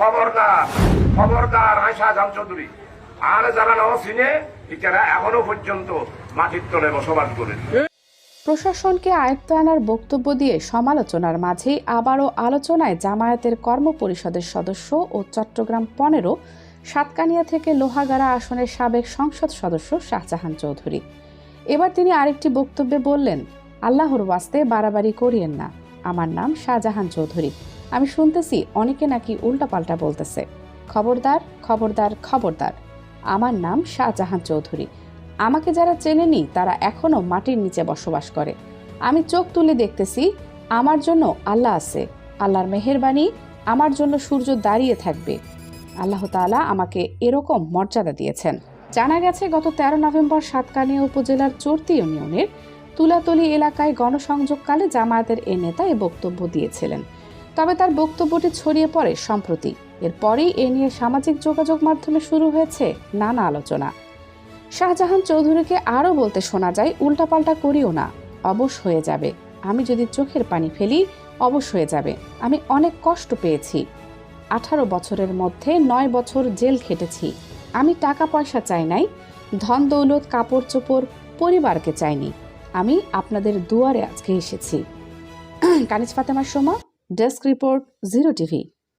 খবরদার খবরদার শাহজাহান চৌধুরী আর যারা নাও চিনে এরা এখনো পর্যন্ত মাটির তলে বসবাস করে। প্রশাসনকে আয়ত্ত আনার বক্তব্য দিয়ে সমালোচনার মাঝেই আবারও আলোচনায় জামায়াতের কর্মপরিষদের সদস্য ও চট্টগ্রাম ১৫ সাতকানিয়া থেকে লোহাগাড়া আসনের সাবেক সংসদ সদস্য শাহজাহান চৌধুরী। এবার তিনি আরেকটি বক্তব্যে বললেন, আল্লাহর ওয়াস্তে বাড়াবাড়ি করিয়েন না, আমার নাম শাহজাহান চৌধুরী। আমি শুনতেছি অনেকে নাকি উল্টাপাল্টা বলতেছে। খবরদার খবরদার খবরদার, আমার নাম শাহজাহান চৌধুরী। আমাকে যারা চেনেনি তারা এখনো মাটির নিচে বসবাস করে। আমি চোখ তুলে দেখতেছি, আমার জন্য আল্লাহ আছে। আল্লাহর মেহেরবানি, আমার জন্য সূর্য দাঁড়িয়ে থাকবে। আল্লাহ তাআলা আমাকে এরকম মর্যাদা দিয়েছেন। জানা গেছে গত ১৩ নভেম্বর সাতকানিয়া উপজেলার চরতি ইউনিয়নের তুলাতলি এলাকায় গণসংযোগকালে জামায়াতের এ নেতা এ বক্তব্য দিয়েছিলেন। তবে তার বক্তব্যটি ছড়িয়ে পড়ে সম্প্রতি। এরপরেই এ নিয়ে সামাজিক যোগাযোগ মাধ্যমে শুরু হয়েছে নানা আলোচনা। শাহজাহান চৌধুরীকে আরও বলতে শোনা যায়, উল্টাপাল্টা করিও না, অবশ হয়ে যাবে। আমি যদি চোখের পানি ফেলি অবশ হয়ে যাবে। আমি অনেক কষ্ট পেয়েছি। 18 বছরের মধ্যে 9 বছর জেল খেটেছি। আমি টাকা পয়সা চাই নাই, ধন দৌলত কাপড় চোপড় পরিবারকে চাইনি। আমি আপনাদের দুয়ারে আজকে এসেছি। কানিজ ফাতেমার সোমা, ডেস্ক রিপোর্ট, 0 টিভি।